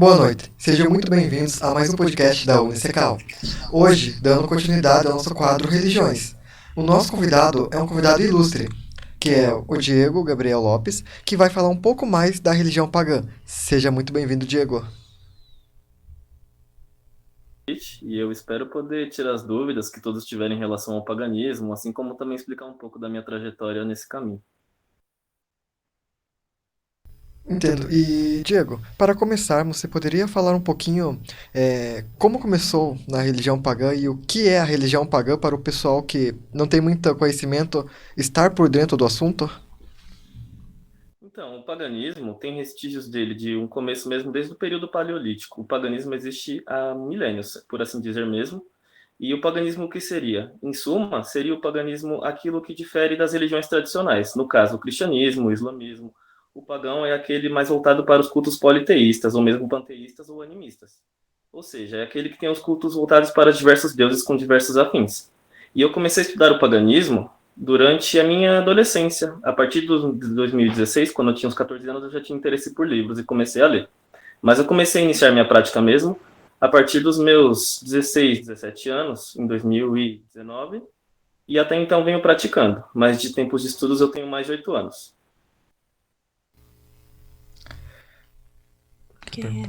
Boa noite, sejam muito bem-vindos a mais um podcast da Unicecal. Hoje, dando continuidade ao nosso quadro Religiões. O nosso convidado é um convidado ilustre, que é o Diego Gabriel Lopes, que vai falar um pouco mais da religião pagã. Seja muito bem-vindo, Diego. E eu espero poder tirar as dúvidas que todos tiverem em relação ao paganismo, assim como também explicar um pouco da minha trajetória nesse caminho. Entendo. E, Diego, para começarmos, você poderia falar um pouquinho como começou na religião pagã e o que é a religião pagã para o pessoal que não tem muito conhecimento estar por dentro do assunto? Então, o paganismo tem vestígios dele de um começo mesmo desde o período paleolítico. O paganismo existe há milênios, por assim dizer mesmo. E o paganismo o que seria? Em suma, seria o paganismo aquilo que difere das religiões tradicionais. No caso, o cristianismo, o islamismo. O pagão é aquele mais voltado para os cultos politeístas, ou mesmo panteístas ou animistas. Ou seja, é aquele que tem os cultos voltados para diversos deuses com diversos afins. E eu comecei a estudar o paganismo durante a minha adolescência. A partir de 2016, quando eu tinha uns 14 anos, eu já tinha interesse por livros e comecei a ler. Mas eu comecei a iniciar minha prática mesmo a partir dos meus 16, 17 anos, em 2019, e até então venho praticando. Mas de tempos de estudos eu tenho mais de 8 anos.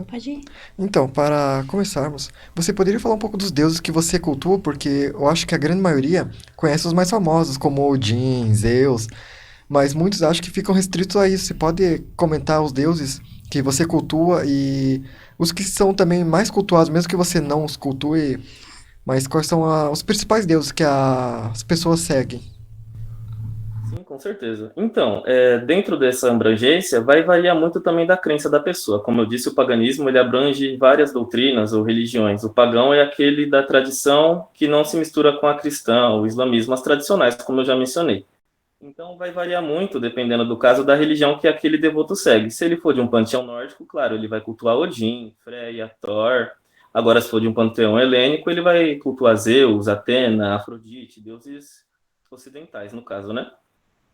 Pode ir. Então, para começarmos, você poderia falar um pouco dos deuses que você cultua, porque eu acho que a grande maioria conhece os mais famosos, como Odin, Zeus, mas muitos acham que ficam restritos a isso. Você pode comentar os deuses que você cultua e os que são também mais cultuados, mesmo que você não os cultue, mas quais são os principais deuses que as pessoas seguem? Sim, com certeza. Então, dentro dessa abrangência, vai variar muito também da crença da pessoa. Como eu disse, o paganismo ele abrange várias doutrinas ou religiões. O pagão é aquele da tradição que não se mistura com a cristã, o islamismo, as tradicionais, como eu já mencionei. Então, vai variar muito, dependendo do caso, da religião que aquele devoto segue. Se ele for de um panteão nórdico, claro, ele vai cultuar Odin, Freya, Thor. Agora, se for de um panteão helênico, ele vai cultuar Zeus, Atena, Afrodite, deuses ocidentais, no caso, né?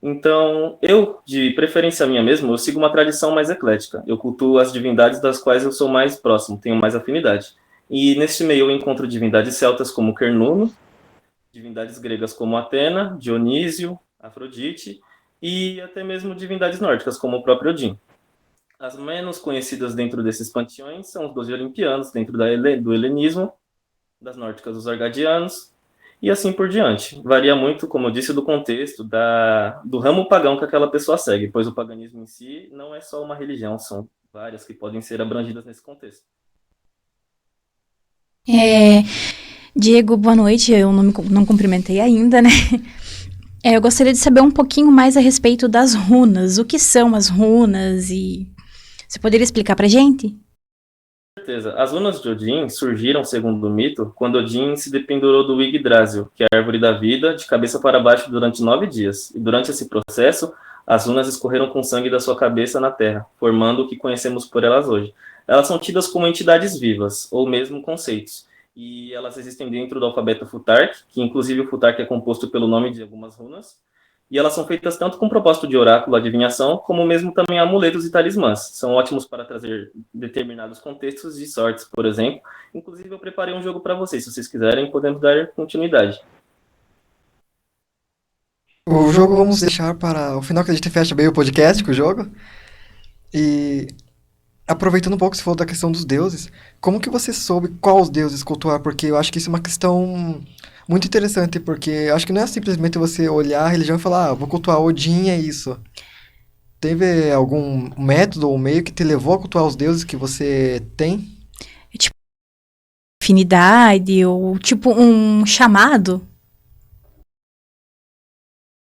Então, eu, de preferência minha mesmo, eu sigo uma tradição mais eclética. Eu cultuo as divindades das quais eu sou mais próximo, tenho mais afinidade. E neste meio eu encontro divindades celtas como Cernunno, divindades gregas como Atena, Dionísio, Afrodite e até mesmo divindades nórdicas como o próprio Odin. As menos conhecidas dentro desses panteões são os 12 olimpianos, dentro do helenismo, das nórdicas os arcadianos, e assim por diante. Varia muito, como eu disse, do contexto, do ramo pagão que aquela pessoa segue, pois o paganismo em si não é só uma religião, são várias que podem ser abrangidas nesse contexto. Diego, boa noite. Eu não cumprimentei ainda, né? Eu gostaria de saber um pouquinho mais a respeito das runas. O que são as runas e você poderia explicar pra gente? Com certeza. As runas de Odin surgiram, segundo o mito, quando Odin se dependurou do Yggdrasil, que é a árvore da vida, de cabeça para baixo durante 9 dias. E durante esse processo, as runas escorreram com sangue da sua cabeça na terra, formando o que conhecemos por elas hoje. Elas são tidas como entidades vivas, ou mesmo conceitos. E elas existem dentro do alfabeto Futhark, que inclusive o Futhark é composto pelo nome de algumas runas, e elas são feitas tanto com propósito de oráculo, adivinhação, como mesmo também amuletos e talismãs. São ótimos para trazer determinados contextos de sortes, por exemplo. Inclusive, eu preparei um jogo para vocês. Se vocês quiserem, podemos dar continuidade. O jogo vamos deixar para o final, que a gente fecha bem o podcast com o jogo. E aproveitando um pouco, você falou da questão dos deuses, como que você soube quais deuses cultuar? Porque eu acho que isso é uma questão muito interessante, porque eu acho que não é simplesmente você olhar a religião e falar, vou cultuar Odin, é isso. Teve algum método ou meio que te levou a cultuar os deuses que você tem? É tipo afinidade ou tipo um chamado?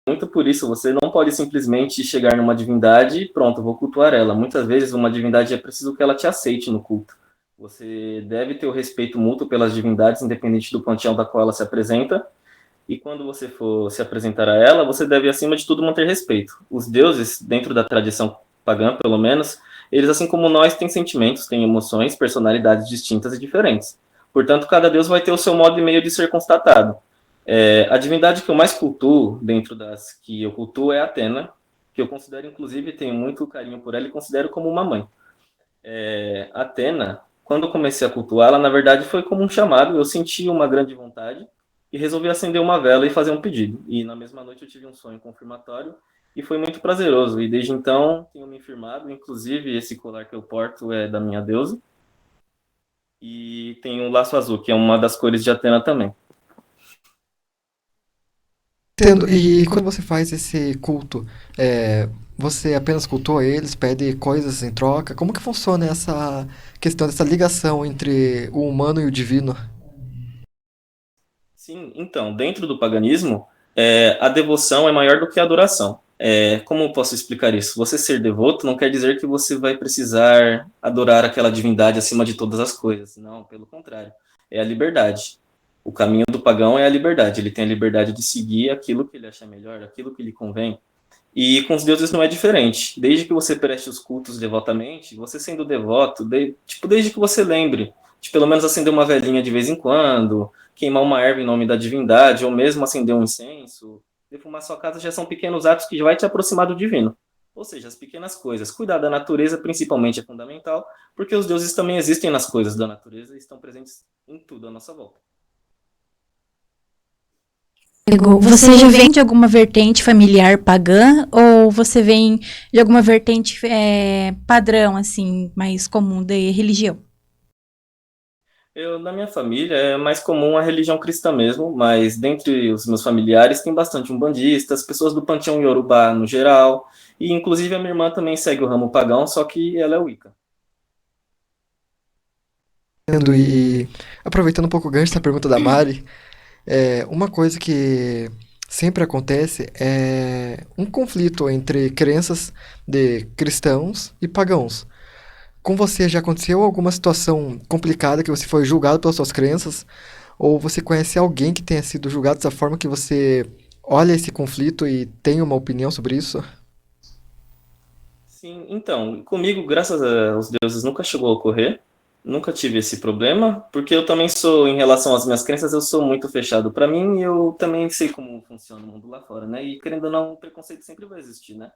Muito por isso, você não pode simplesmente chegar numa divindade e pronto, vou cultuar ela. Muitas vezes, uma divindade é preciso que ela te aceite no culto. Você deve ter o respeito mútuo pelas divindades, independente do panteão da qual ela se apresenta. E quando você for se apresentar a ela, você deve, acima de tudo, manter respeito. Os deuses, dentro da tradição pagã, pelo menos, eles, assim como nós, têm sentimentos, têm emoções, personalidades distintas e diferentes. Portanto, cada deus vai ter o seu modo e meio de ser constatado. A divindade que eu mais cultuo, dentro das que eu cultuo, é Atena, que eu considero, inclusive, tenho muito carinho por ela e considero como uma mãe. Atena, quando eu comecei a cultuá-la, na verdade foi como um chamado, eu senti uma grande vontade e resolvi acender uma vela e fazer um pedido. E na mesma noite eu tive um sonho confirmatório e foi muito prazeroso. E desde então tenho me firmado, inclusive esse colar que eu porto é da minha deusa. E tem um laço azul, que é uma das cores de Atena também. Entendo. E quando você faz esse culto, você apenas cultua eles, pede coisas em troca? Como que funciona essa questão dessa ligação entre o humano e o divino? Sim, então, dentro do paganismo, a devoção é maior do que a adoração. Como eu posso explicar isso? Você ser devoto não quer dizer que você vai precisar adorar aquela divindade acima de todas as coisas. Não, pelo contrário. É a liberdade. O caminho do pagão é a liberdade. Ele tem a liberdade de seguir aquilo que ele acha melhor, aquilo que lhe convém. E com os deuses não é diferente. Desde que você preste os cultos devotamente, você sendo devoto, desde que você lembre de pelo menos acender uma velhinha de vez em quando, queimar uma erva em nome da divindade, ou mesmo acender um incenso, defumar sua casa, já são pequenos atos que vai te aproximar do divino. Ou seja, as pequenas coisas. Cuidar da natureza, principalmente, é fundamental, porque os deuses também existem nas coisas da natureza e estão presentes em tudo à nossa volta. Você já vem de alguma vertente familiar pagã ou você vem de alguma vertente padrão, assim, mais comum de religião? Na minha família, é mais comum a religião cristã mesmo, mas dentre os meus familiares tem bastante umbandistas, pessoas do panteão Yorubá no geral, e inclusive a minha irmã também segue o ramo pagão, só que ela é Wicca. Entendo. E aproveitando um pouco o gancho dessa pergunta da Mari, uma coisa que sempre acontece é um conflito entre crenças de cristãos e pagãos. Com você já aconteceu alguma situação complicada que você foi julgado pelas suas crenças? Ou você conhece alguém que tenha sido julgado dessa forma que você olha esse conflito e tem uma opinião sobre isso? Sim, então, comigo, graças aos deuses, nunca chegou a ocorrer, nunca tive esse problema, porque eu também sou, em relação às minhas crenças, eu sou muito fechado para mim e eu também sei como funciona o mundo lá fora, né? E querendo ou não, o preconceito sempre vai existir, né?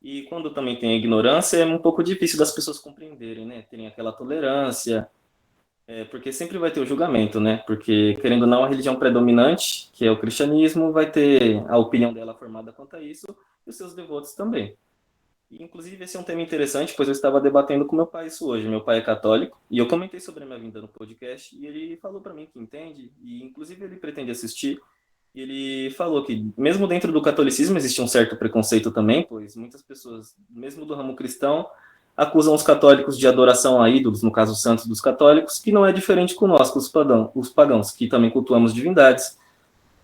E quando também tem a ignorância, é um pouco difícil das pessoas compreenderem, né? Terem aquela tolerância, porque sempre vai ter o julgamento, né? Porque, querendo ou não, a religião predominante, que é o cristianismo, vai ter a opinião dela formada quanto a isso, e os seus devotos também. E, inclusive, esse é um tema interessante, pois eu estava debatendo com meu pai isso hoje. Meu pai é católico, e eu comentei sobre a minha vinda no podcast, e ele falou para mim que entende, e inclusive ele pretende assistir, e ele falou que, mesmo dentro do catolicismo, existe um certo preconceito também, pois muitas pessoas, mesmo do ramo cristão, acusam os católicos de adoração a ídolos, no caso, os santos dos católicos, que não é diferente conosco, os pagãos, que também cultuamos divindades.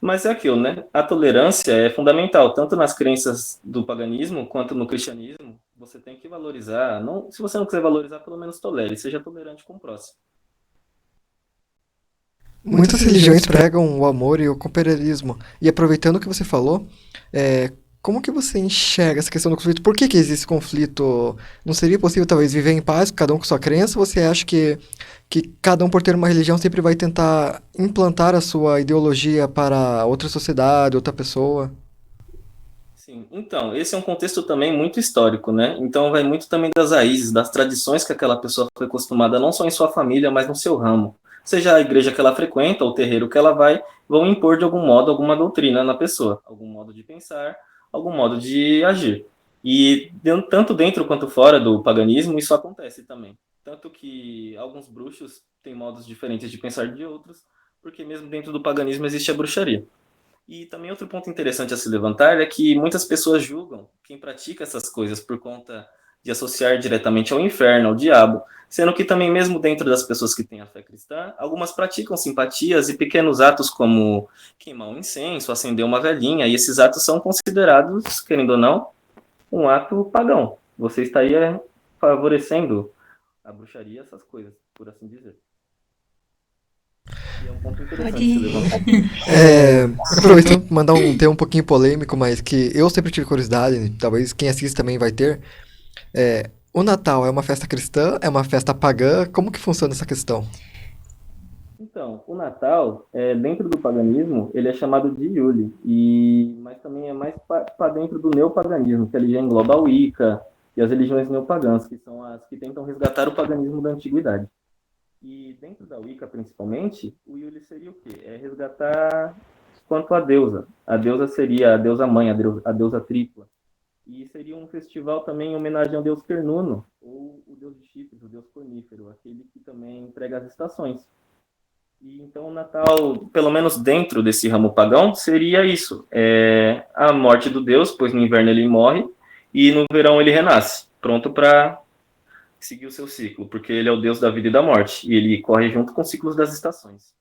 Mas é aquilo, né? A tolerância é fundamental, tanto nas crenças do paganismo quanto no cristianismo. Você tem que valorizar. Não, se você não quiser valorizar, pelo menos tolere, seja tolerante com o próximo. Muitas religiões pregam o amor e o companheirismo. E aproveitando o que você falou, é, como que você enxerga essa questão do conflito? Por que que existe conflito? Não seria possível talvez viver em paz, cada um com sua crença? Ou você acha que cada um por ter uma religião sempre vai tentar implantar a sua ideologia para outra sociedade, outra pessoa? Sim, então, esse é um contexto também muito histórico, né? Então vai muito também das raízes, das tradições que aquela pessoa foi acostumada, não só em sua família, mas no seu ramo. Seja a igreja que ela frequenta, ou o terreiro que ela vai, vão impor de algum modo alguma doutrina na pessoa, algum modo de pensar, algum modo de agir. E tanto dentro quanto fora do paganismo, isso acontece também. Tanto que alguns bruxos têm modos diferentes de pensar de outros, porque mesmo dentro do paganismo existe a bruxaria. E também outro ponto interessante a se levantar é que muitas pessoas julgam quem pratica essas coisas por conta de associar diretamente ao inferno, ao diabo, sendo que também mesmo dentro das pessoas que têm a fé cristã, algumas praticam simpatias e pequenos atos como queimar um incenso, acender uma velhinha, e esses atos são considerados, querendo ou não, um ato pagão. Você estaria favorecendo a bruxaria, essas coisas, por assim dizer. E é um ponto interessante de se levantar. É, aproveitando para mandar um tema um pouquinho polêmico, mas que eu sempre tive curiosidade, talvez quem assiste também vai ter. O Natal é uma festa cristã? É uma festa pagã? Como que funciona essa questão? Então, o Natal, dentro do paganismo, ele é chamado de Yule, mas também é mais para dentro do neopaganismo, que ele já engloba a Wicca e as religiões neopagãs, que são as que tentam resgatar o paganismo da antiguidade. E dentro da Wicca, principalmente, o Yule seria o quê? É resgatar quanto à deusa. A deusa seria a deusa mãe, a deusa tripla. E seria um festival também em homenagem ao deus Cernuno, ou o deus de chifres, o deus cornífero, aquele que também emprega as estações. E então o Natal, pelo menos dentro desse ramo pagão, seria isso: a morte do Deus, pois no inverno ele morre e no verão ele renasce, pronto para seguir o seu ciclo, porque ele é o Deus da vida e da morte e ele corre junto com os ciclos das estações.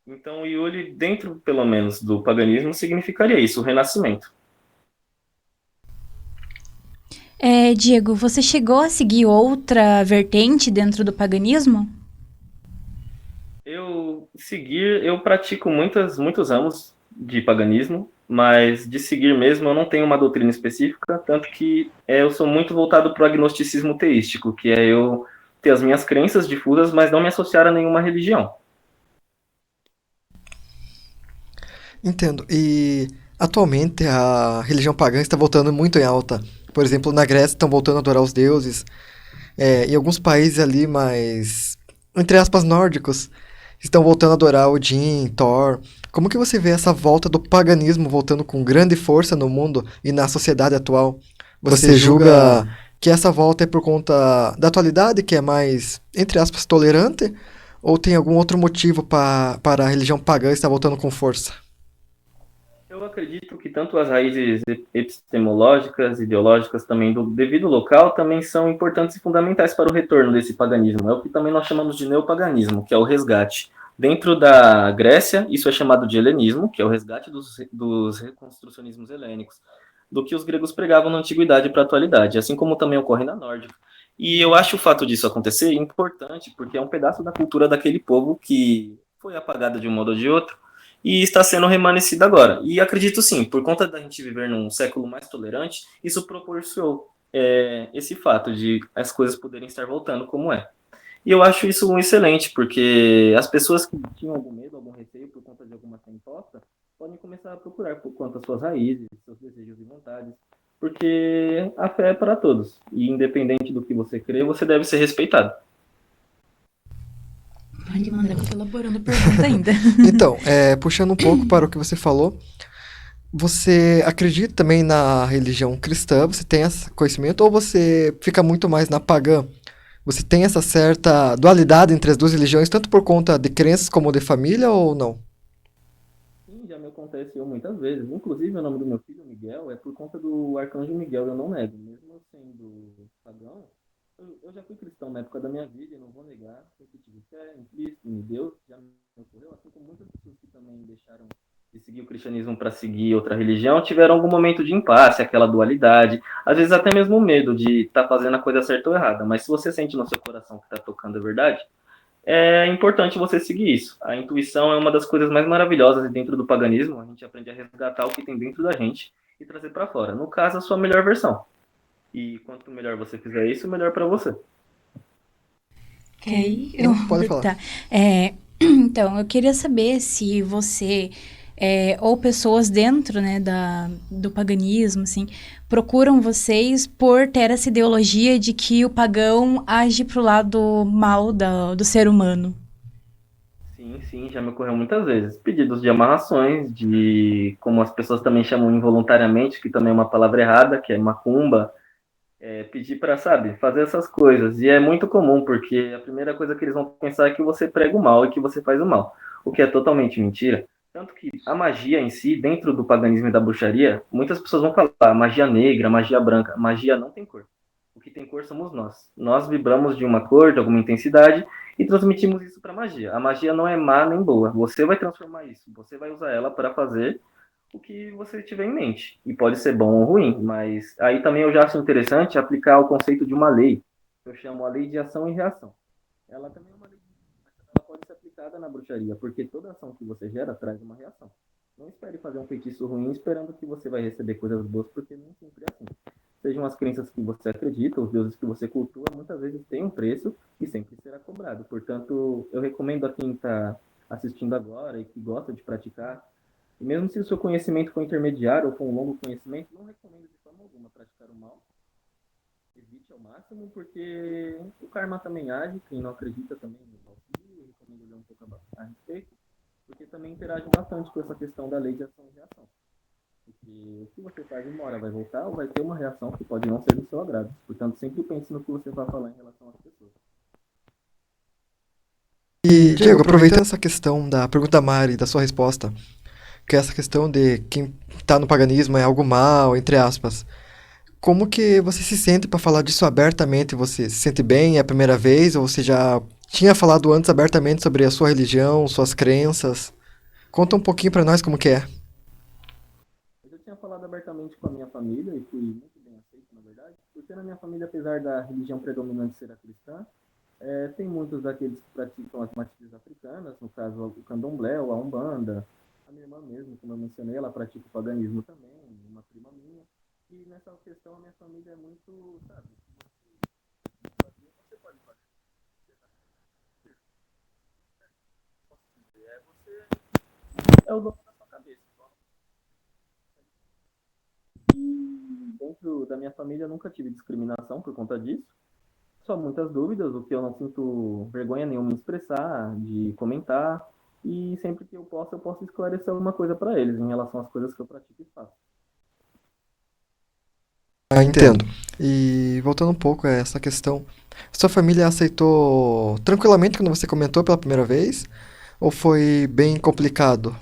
Então o Yule, dentro pelo menos do paganismo, significaria isso: o renascimento. Diego, você chegou a seguir outra vertente dentro do paganismo? Eu pratico muitos ramos de paganismo, mas de seguir mesmo eu não tenho uma doutrina específica, tanto que eu sou muito voltado para o agnosticismo teístico, que é eu ter as minhas crenças difusas, mas não me associar a nenhuma religião. Entendo. E atualmente a religião pagã está voltando muito em alta. Por exemplo, na Grécia estão voltando a adorar os deuses. Em alguns países ali mais, entre aspas, nórdicos, estão voltando a adorar Odin, Thor. Como que você vê essa volta do paganismo voltando com grande força no mundo e na sociedade atual? Você julga que essa volta é por conta da atualidade, que é mais, entre aspas, tolerante? Ou tem algum outro motivo para a religião pagã estar voltando com força? Eu acredito que tanto as raízes epistemológicas, ideológicas também do devido local também são importantes e fundamentais para o retorno desse paganismo. É o que também nós chamamos de neopaganismo, que é o resgate. Dentro da Grécia, isso é chamado de helenismo, que é o resgate dos reconstrucionismos helênicos, do que os gregos pregavam na antiguidade para a atualidade, assim como também ocorre na nórdica. E eu acho o fato disso acontecer importante, porque é um pedaço da cultura daquele povo que foi apagado de um modo ou de outro, e está sendo remanescida agora. E acredito sim, por conta da gente viver num século mais tolerante, isso proporcionou esse fato de as coisas poderem estar voltando como é. E eu acho isso um excelente, porque as pessoas que tinham algum medo, algum receio por conta de alguma fé imposta, podem começar a procurar por quanto às suas raízes, seus desejos e vontades, porque a fé é para todos, e independente do que você crê, você deve ser respeitado. Pode mandar que eu tô elaborando a pergunta ainda. Então, puxando um pouco para o que você falou, você acredita também na religião cristã? Você tem esse conhecimento? Ou você fica muito mais na pagã? Você tem essa certa dualidade entre as duas religiões, tanto por conta de crenças como de família, ou não? Sim, já me aconteceu muitas vezes. Inclusive, o nome do meu filho, Miguel, é por conta do arcanjo Miguel, eu não nego. Mesmo sendo pagão, eu já fui cristão na época da minha vida e não vou negar. Sempre tive fé em Cristo, em Deus, já me ocorreu. Assim como muitas pessoas que também deixaram de seguir o cristianismo para seguir outra religião, tiveram algum momento de impasse, aquela dualidade. Às vezes até mesmo medo de estar fazendo a coisa certa ou errada. Mas se você sente no seu coração que está tocando a verdade, é importante você seguir isso. A intuição é uma das coisas mais maravilhosas dentro do paganismo. A gente aprende a resgatar o que tem dentro da gente e trazer para fora. No caso, a sua melhor versão. E quanto melhor você fizer isso, melhor para você. Ok, Não, pode falar. tá. Então, eu queria saber se você, ou pessoas dentro, né, do paganismo, assim, procuram vocês por ter essa ideologia de que o pagão age pro lado mal do ser humano. Sim, sim, já me ocorreu muitas vezes. Pedidos de amarrações, de como as pessoas também chamam involuntariamente, que também é uma palavra errada, que é macumba. Pedir para, sabe, fazer essas coisas. E é muito comum, porque a primeira coisa que eles vão pensar é que você prega o mal e que você faz o mal, o que é totalmente mentira. Tanto que a magia em si, dentro do paganismo e da bruxaria, muitas pessoas vão falar magia negra, magia branca. Magia não tem cor. O que tem cor somos nós. Nós vibramos de uma cor, de alguma intensidade, e transmitimos isso para a magia. A magia não é má nem boa. Você vai transformar isso. Você vai usar ela para fazer o que você tiver em mente. E pode ser bom ou ruim, mas aí também eu já acho interessante aplicar o conceito de uma lei. Eu chamo a lei de ação e reação. Ela também é uma lei, ela pode ser aplicada na bruxaria, porque toda ação que você gera traz uma reação. Não espere fazer um feitiço ruim esperando que você vai receber coisas boas, porque nem sempre é assim. Sejam as crenças que você acredita, os deuses que você cultua, muitas vezes têm um preço e sempre será cobrado. Portanto, eu recomendo a quem está assistindo agora e que gosta de praticar, e mesmo se o seu conhecimento for intermediário ou for um longo conhecimento, não recomendo de forma alguma praticar o mal, evite ao máximo, porque o karma também age, quem não acredita também no auxílio, eu recomendo ler um pouco a respeito, porque também interage bastante com essa questão da lei de ação e reação. Porque o que você faz uma hora vai voltar ou vai ter uma reação que pode não ser do seu agrado. Portanto, sempre pense no que você vai falar em relação às pessoas. E, Diego, aproveitando essa questão da pergunta da Mari, da sua resposta, que é essa questão de quem tá no paganismo é algo mal, entre aspas. Como que você se sente para falar disso abertamente? Você se sente bem? É a primeira vez? Ou você já tinha falado antes abertamente sobre a sua religião, suas crenças? Conta um pouquinho para nós como que é. Eu já tinha falado abertamente com a minha família e fui muito bem aceito, na verdade, porque na minha família, apesar da religião predominante ser a cristã, tem muitos daqueles que praticam as matrizes africanas, no caso o candomblé ou a umbanda. A minha irmã mesmo, como eu mencionei, ela pratica o paganismo também, uma prima minha. E nessa questão a minha família é muito, sabe, você pode fazer, é o dono da sua cabeça. E dentro da minha família eu nunca tive discriminação por conta disso. Só muitas dúvidas, o que eu não sinto vergonha nenhuma em expressar, de comentar. E sempre que eu posso esclarecer alguma coisa para eles em relação às coisas que eu pratico e faço. Ah, entendo. E voltando um pouco a essa questão, sua família aceitou tranquilamente quando você comentou pela primeira vez? Ou foi bem complicado?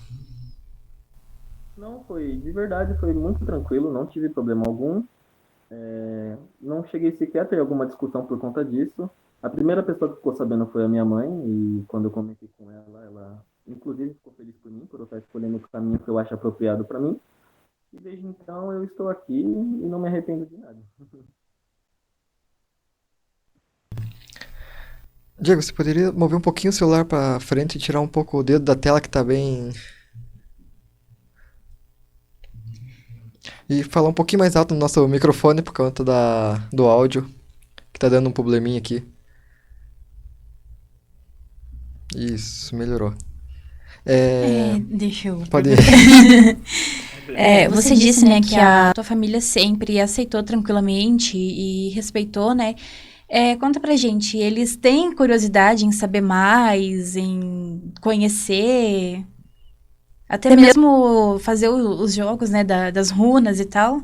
Não, foi, de verdade, foi muito tranquilo, não tive problema algum. Não cheguei sequer a ter alguma discussão por conta disso. A primeira pessoa que ficou sabendo foi a minha mãe, e quando eu comentei com ela, ela inclusive ficou feliz por mim, por eu estar escolhendo o caminho que eu acho apropriado para mim. E desde então eu estou aqui e não me arrependo de nada. Diego, você poderia mover um pouquinho o celular para frente e tirar um pouco o dedo da tela que tá bem. E falar um pouquinho mais alto no nosso microfone por conta do áudio, que tá dando um probleminha aqui. Isso, melhorou. É, Deixa eu pode ir. Você disse, né, que a tua família sempre aceitou tranquilamente e respeitou, né? Conta pra gente, eles têm curiosidade em saber mais, em conhecer, até mesmo fazer os jogos, né, das runas e tal?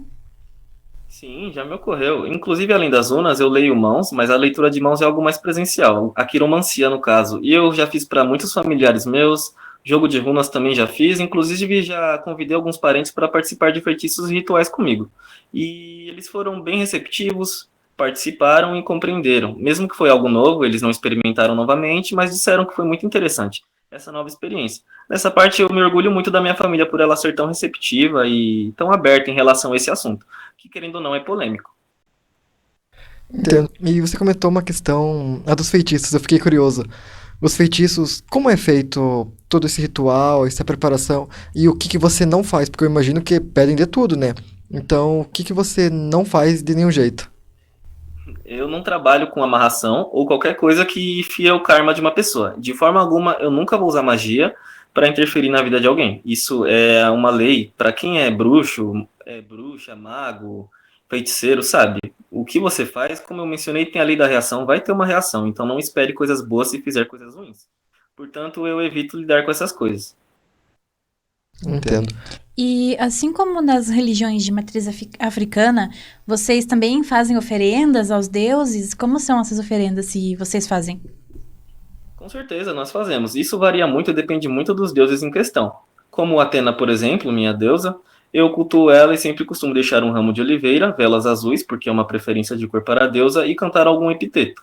Sim, já me ocorreu. Inclusive, além das runas, eu leio mãos, mas a leitura de mãos é algo mais presencial, a quiromancia no caso. E eu já fiz para muitos familiares meus, jogo de runas também já fiz, inclusive já convidei alguns parentes para participar de feitiços e rituais comigo. E eles foram bem receptivos, participaram e compreenderam. Mesmo que foi algo novo, eles não experimentaram novamente, mas disseram que foi muito interessante essa nova experiência. Nessa parte, eu me orgulho muito da minha família por ela ser tão receptiva e tão aberta em relação a esse assunto, que querendo ou não é polêmico. Entendo. E você comentou uma questão, a dos feitiços, eu fiquei curioso. Os feitiços, como é feito todo esse ritual, essa preparação, e o que que você não faz? Porque eu imagino que pedem de tudo, né? Então, o que que você não faz de nenhum jeito? Eu não trabalho com amarração ou qualquer coisa que fia o karma de uma pessoa. De forma alguma, eu nunca vou usar magia para interferir na vida de alguém. Isso é uma lei para quem é bruxo, é bruxa, mago, feiticeiro, sabe? O que você faz, como eu mencionei, tem a lei da reação, vai ter uma reação. Então não espere coisas boas se fizer coisas ruins. Portanto, eu evito lidar com essas coisas. Entendo. E assim como nas religiões de matriz africana, vocês também fazem oferendas aos deuses? Como são essas oferendas se vocês fazem? Com certeza, nós fazemos. Isso varia muito e depende muito dos deuses em questão. Como Atena, por exemplo, minha deusa, eu cultuo ela e sempre costumo deixar um ramo de oliveira, velas azuis, porque é uma preferência de cor para a deusa, e cantar algum epiteto.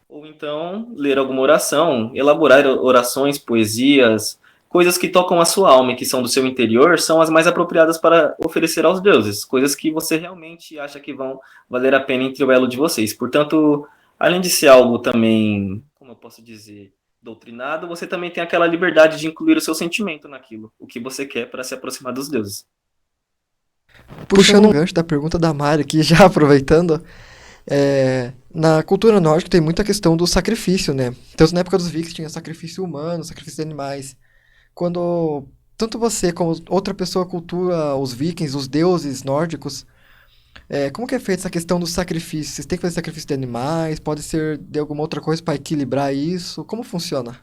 Ou então, ler alguma oração, elaborar orações, poesias, coisas que tocam a sua alma e que são do seu interior, são as mais apropriadas para oferecer aos deuses. Coisas que você realmente acha que vão valer a pena entre o elo de vocês. Portanto, além de ser algo também, como eu posso dizer, doutrinado, você também tem aquela liberdade de incluir o seu sentimento naquilo, o que você quer para se aproximar dos deuses. Puxando um gancho da pergunta da Mari aqui, já aproveitando, na cultura nórdica tem muita questão do sacrifício, né? Então, na época dos vikings tinha sacrifício humano, sacrifício de animais. Quando tanto você como outra pessoa cultua os vikings, os deuses nórdicos, Como que é feita essa questão do sacrifício? Vocês têm que fazer sacrifício de animais? Pode ser de alguma outra coisa para equilibrar isso? Como funciona?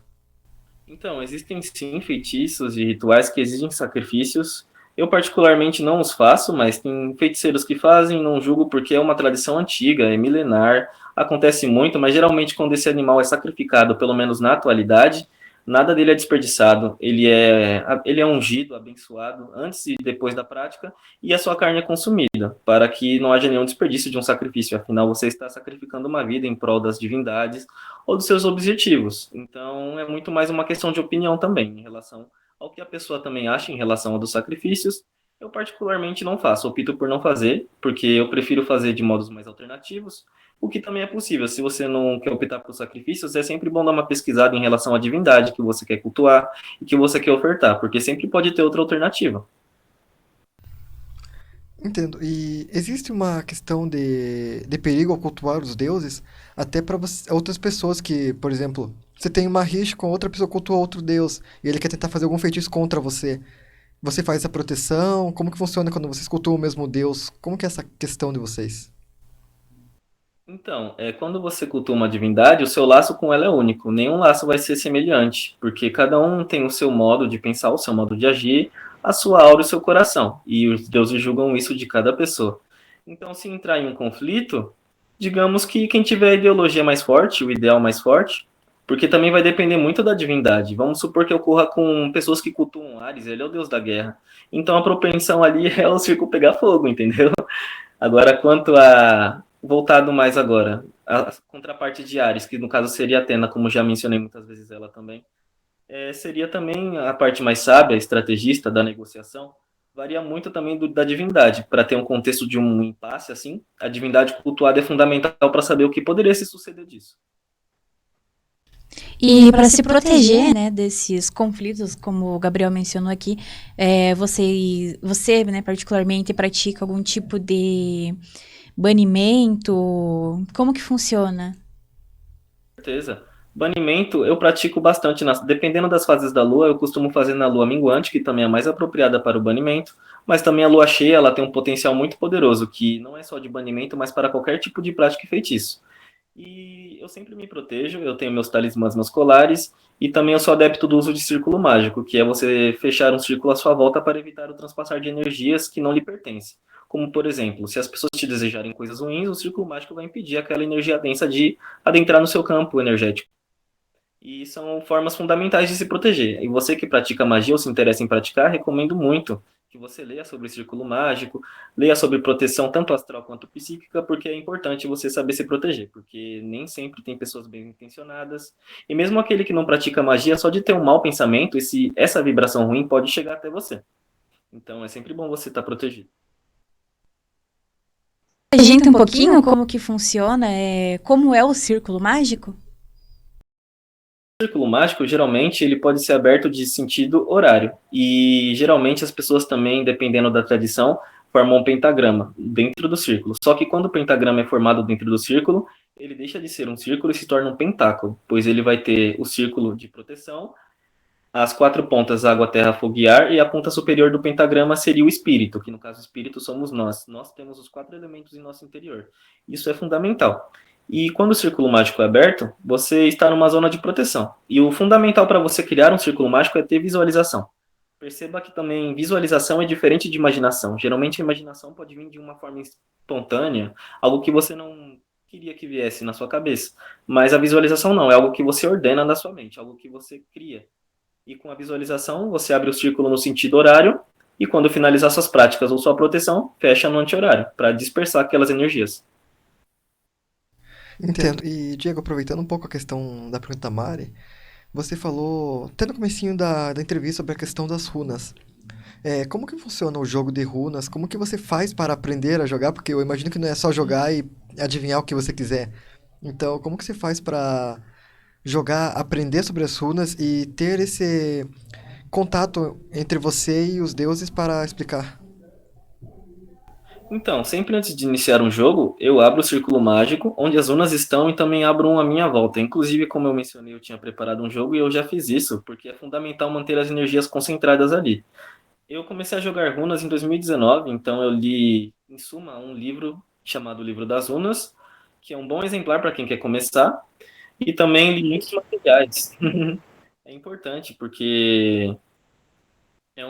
Então, existem sim feitiços e rituais que exigem sacrifícios. Eu particularmente não os faço, mas tem feiticeiros que fazem, não julgo porque é uma tradição antiga, é milenar, acontece muito, mas geralmente quando esse animal é sacrificado, pelo menos na atualidade, nada dele é desperdiçado. Ele é ungido, abençoado antes e depois da prática, e a sua carne é consumida, para que não haja nenhum desperdício de um sacrifício. Afinal, você está sacrificando uma vida em prol das divindades ou dos seus objetivos. Então, é muito mais uma questão de opinião também, em relação ao que a pessoa também acha em relação a dos sacrifícios. Eu particularmente não faço, opto por não fazer, porque eu prefiro fazer de modos mais alternativos, o que também é possível. Se você não quer optar por sacrifícios, é sempre bom dar uma pesquisada em relação à divindade que você quer cultuar e que você quer ofertar, porque sempre pode ter outra alternativa. Entendo. E existe uma questão de perigo ao cultuar os deuses, até para outras pessoas que, por exemplo, você tem uma rixa com outra pessoa que cultua outro deus, e ele quer tentar fazer algum feitiço contra você. Você faz essa proteção? Como que funciona quando vocês cultuam o mesmo deus? Como que é essa questão de vocês? Então, quando você cultua uma divindade, o seu laço com ela é único. Nenhum laço vai ser semelhante, porque cada um tem o seu modo de pensar, o seu modo de agir, a sua aura e o seu coração. E os deuses julgam isso de cada pessoa. Então, se entrar em um conflito, digamos que quem tiver a ideologia mais forte, o ideal mais forte, porque também vai depender muito da divindade. Vamos supor que ocorra com pessoas que cultuam Ares, ele é o deus da guerra. Então a propensão ali é o circo pegar fogo, entendeu? Agora, quanto a. Voltado mais agora, a contraparte de Ares, que no caso seria Atena, como já mencionei muitas vezes ela também, seria também a parte mais sábia, estrategista da negociação, varia muito também da divindade. Para ter um contexto de um impasse assim, a divindade cultuada é fundamental para saber o que poderia se suceder disso. E para se proteger, né, desses conflitos, como o Gabriel mencionou aqui, você, né, particularmente pratica algum tipo de banimento? Como que funciona? Certeza. Banimento eu pratico bastante, dependendo das fases da lua, eu costumo fazer na lua minguante, que também é mais apropriada para o banimento, mas também a lua cheia, ela tem um potencial muito poderoso, que não é só de banimento, mas para qualquer tipo de prática e feitiço. E eu sempre me protejo, eu tenho meus talismãs, meus colares, e também eu sou adepto do uso de círculo mágico, que é você fechar um círculo à sua volta para evitar o transpassar de energias que não lhe pertencem. Como, por exemplo, se as pessoas te desejarem coisas ruins, o círculo mágico vai impedir aquela energia densa de adentrar no seu campo energético. E são formas fundamentais de se proteger. E você que pratica magia ou se interessa em praticar, recomendo muito que você leia sobre o círculo mágico, leia sobre proteção tanto astral quanto psíquica, porque é importante você saber se proteger, porque nem sempre tem pessoas bem intencionadas. E mesmo aquele que não pratica magia, só de ter um mau pensamento, essa vibração ruim pode chegar até você. Então é sempre bom você estar protegido. A gente um pouquinho como que funciona, como é o círculo mágico? O círculo mágico, geralmente, ele pode ser aberto de sentido horário. E, geralmente, as pessoas também, dependendo da tradição, formam um pentagrama dentro do círculo. Só que quando o pentagrama é formado dentro do círculo, ele deixa de ser um círculo e se torna um pentáculo, pois ele vai ter o círculo de proteção, as quatro pontas, água, terra, fogo e ar, e a ponta superior do pentagrama seria o espírito, que no caso o espírito somos nós. Nós temos os quatro elementos em nosso interior. Isso é fundamental. E quando o círculo mágico é aberto, você está numa zona de proteção. E o fundamental para você criar um círculo mágico é ter visualização. Perceba que também visualização é diferente de imaginação. Geralmente a imaginação pode vir de uma forma espontânea, algo que você não queria que viesse na sua cabeça. Mas a visualização não, é algo que você ordena na sua mente, algo que você cria. E com a visualização, você abre o círculo no sentido horário e quando finalizar suas práticas ou sua proteção, fecha no anti-horário, para dispersar aquelas energias. Entendo. E, Diego, aproveitando um pouco a questão da pergunta da Mari, você falou, até no comecinho da entrevista, sobre a questão das runas. Como que funciona o jogo de runas? Como que você faz para aprender a jogar? Porque eu imagino que não é só jogar e adivinhar o que você quiser. Então, como que você faz para jogar, aprender sobre as runas e ter esse contato entre você e os deuses para explicar? Então, sempre antes de iniciar um jogo, eu abro o círculo mágico, onde as runas estão, e também abro um à minha volta. Inclusive, como eu mencionei, eu tinha preparado um jogo e eu já fiz isso, porque é fundamental manter as energias concentradas ali. Eu comecei a jogar runas em 2019, então eu li em suma, um livro chamado Livro das Runas, que é um bom exemplar para quem quer começar, e também li muitos materiais. É importante, porque é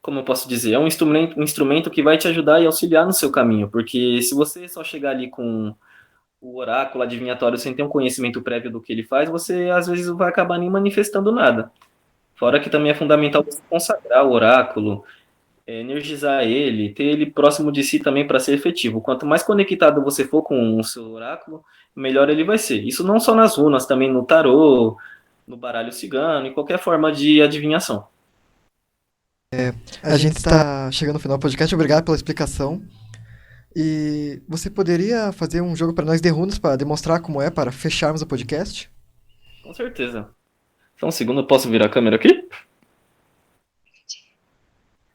como eu posso dizer, é um instrumento que vai te ajudar e auxiliar no seu caminho, porque se você só chegar ali com o oráculo adivinhatório sem ter um conhecimento prévio do que ele faz, você às vezes não vai acabar nem manifestando nada. Fora que também é fundamental você consagrar o oráculo, energizar ele, ter ele próximo de si também para ser efetivo. Quanto mais conectado você for com o seu oráculo, melhor ele vai ser. Isso não só nas runas, também no tarô, no baralho cigano, em qualquer forma de adivinhação. A gente está chegando no final do podcast, obrigado pela explicação. E você poderia fazer um jogo para nós de runas para demonstrar como é para fecharmos o podcast? Com certeza. Só um segundo, eu posso virar a câmera aqui?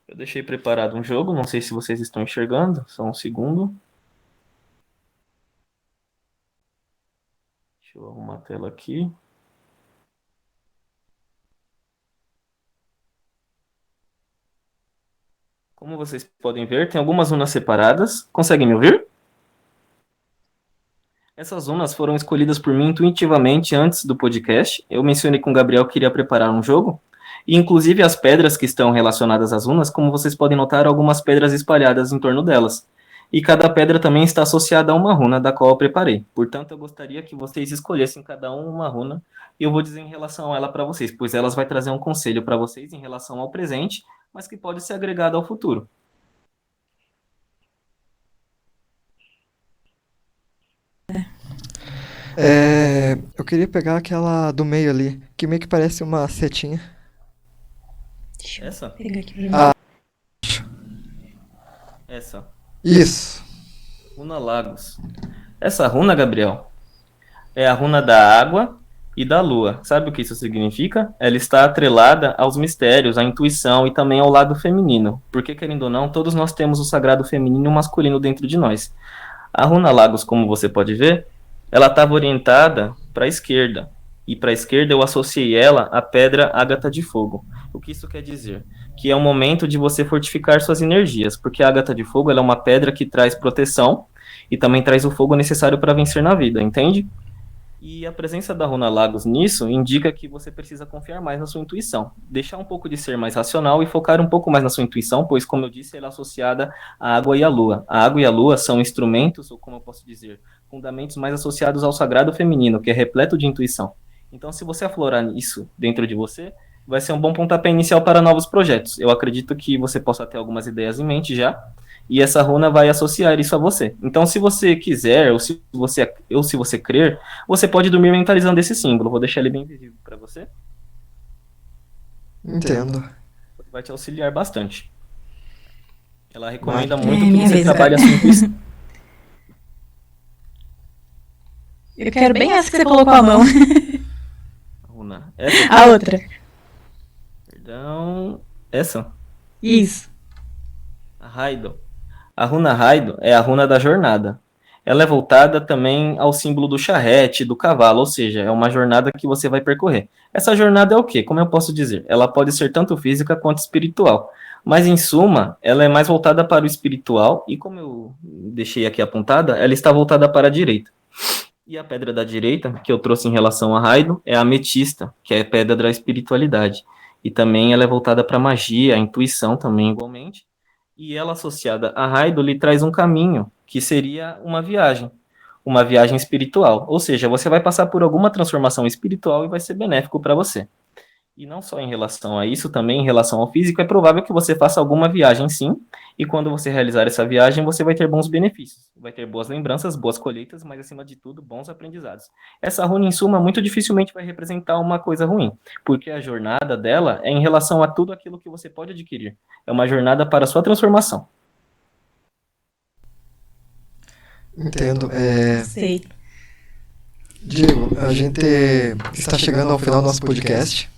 Eu deixei preparado um jogo, não sei se vocês estão enxergando. Só um segundo. Deixa eu arrumar a tela aqui. Como vocês podem ver, tem algumas runas separadas. Conseguem me ouvir? Essas runas foram escolhidas por mim intuitivamente antes do podcast. Eu mencionei com o Gabriel que iria preparar um jogo. E inclusive as pedras que estão relacionadas às runas, como vocês podem notar, algumas pedras espalhadas em torno delas. E cada pedra também está associada a uma runa da qual eu preparei. Portanto, eu gostaria que vocês escolhessem cada uma runa e eu vou dizer em relação a ela para vocês, pois elas vai trazer um conselho para vocês em relação ao presente, mas que pode ser agregado ao futuro. Eu queria pegar aquela do meio ali, que meio que parece uma setinha. Deixa eu Essa? pegar aqui pra mim. Essa. Isso. Runa Lagos. Essa runa, Gabriel, é a runa da água e da lua. Sabe o que isso significa? Ela está atrelada aos mistérios, à intuição e também ao lado feminino. Porque, querendo ou não, todos nós temos o sagrado feminino e o masculino dentro de nós. A runa Lagos, como você pode ver, ela estava orientada para a esquerda. E para a esquerda eu associei ela à pedra ágata de fogo. O que isso quer dizer? Que é um momento de você fortificar suas energias, porque a ágata de fogo ela é uma pedra que traz proteção e também traz o fogo necessário para vencer na vida, entende? E a presença da runa Lagos nisso indica que você precisa confiar mais na sua intuição, deixar um pouco de ser mais racional e focar um pouco mais na sua intuição, pois, como eu disse, ela é associada à água e à lua. A água e a lua são instrumentos, ou como eu posso dizer, fundamentos mais associados ao sagrado feminino, que é repleto de intuição. Então, se você aflorar isso dentro de você, vai ser um bom pontapé inicial para novos projetos. Eu acredito que você possa ter algumas ideias em mente já, e essa runa vai associar isso a você. Então, se você quiser, ou se você crer, você pode dormir mentalizando esse símbolo. Vou deixar ele bem visível para você. Entendo. Vai te auxiliar bastante. Ela recomenda Mas- muito É, que minha você vez, trabalhe a sua intuição. Eu quero bem essa que você colocou a mão. Runa. Essa aqui, A outra. perdão. Essa? Isso. A Raido. A runa Raido é a runa da jornada. Ela é voltada também ao símbolo do charrete, do cavalo, ou seja, é uma jornada que você vai percorrer. Essa jornada é o quê? Como eu posso dizer? Ela pode ser tanto física quanto espiritual. Mas, em suma, ela é mais voltada para o espiritual e, como eu deixei aqui apontada, ela está voltada para a direita. E a pedra da direita, que eu trouxe em relação a Raido, é a ametista, que é a pedra da espiritualidade. E também ela é voltada para a magia, a intuição também, igualmente. E ela, associada a Raido, lhe traz um caminho, que seria uma viagem espiritual. Ou seja, você vai passar por alguma transformação espiritual e vai ser benéfico para você. E não só em relação a isso, também em relação ao físico, é provável que você faça alguma viagem sim, e quando você realizar essa viagem, você vai ter bons benefícios. Vai ter boas lembranças, boas colheitas, mas acima de tudo, bons aprendizados. Essa runa, em suma, muito dificilmente vai representar uma coisa ruim, porque a jornada dela é em relação a tudo aquilo que você pode adquirir. É uma jornada para a sua transformação. Entendo. Sei. Diego, a gente está chegando ao final do nosso podcast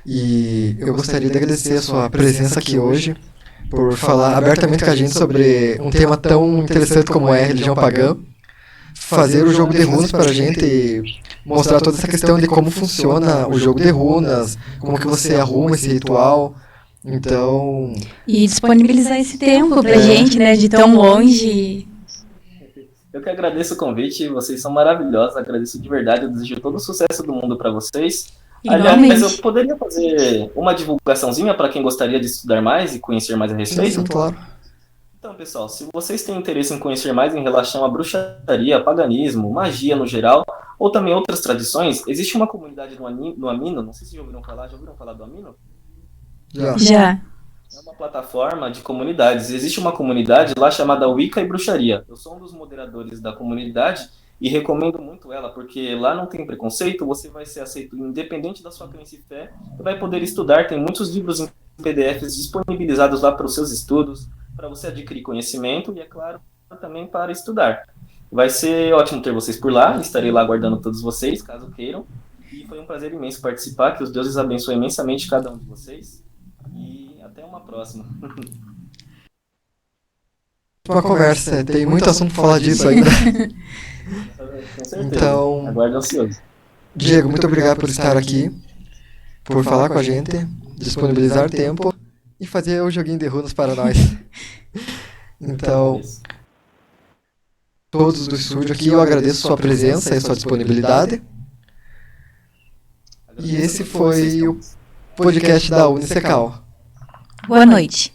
e eu gostaria de agradecer a sua presença aqui hoje por falar abertamente com a gente sobre um tema tão interessante como é a religião pagã, fazer o jogo de runas para a gente e mostrar toda essa questão de como funciona o jogo de runas, como que você arruma esse ritual Então, E disponibilizar esse tempo pra É. gente, né? De tão longe. Eu que agradeço o convite, vocês são maravilhosos, agradeço de verdade, eu desejo todo o sucesso do mundo para vocês. Aliás, Igualmente. eu poderia fazer uma divulgaçãozinha para quem gostaria de estudar mais e conhecer mais a sim, respeito? sim, claro. Então, pessoal, se vocês têm interesse em conhecer mais em relação à bruxaria, paganismo, magia no geral, ou também outras tradições, existe uma comunidade no Amino, não sei se já ouviram falar do Amino? Já. Já. É uma plataforma de comunidades. Existe uma comunidade lá chamada Wicca e Bruxaria. Eu sou um dos moderadores da comunidade e recomendo muito ela, porque lá não tem preconceito, você vai ser aceito independente da sua crença e fé, e vai poder estudar. Tem muitos livros em PDFs disponibilizados lá para os seus estudos, para você adquirir conhecimento e, é claro, também para estudar. Vai ser ótimo ter vocês por lá, estarei lá aguardando todos vocês, caso queiram. E foi um prazer imenso participar, que os deuses abençoem imensamente cada um de vocês. E até uma próxima. Uma conversa, tem muito assunto pra falar disso ainda. Com certeza. Então, Aguardo ansioso. Diego, muito obrigado por estar aqui, por falar com a gente, disponibilizar tempo e fazer o joguinho de runas para nós. Então, todos do estúdio aqui, eu agradeço sua presença e sua disponibilidade. E esse foi o podcast da Unicecal. Boa noite.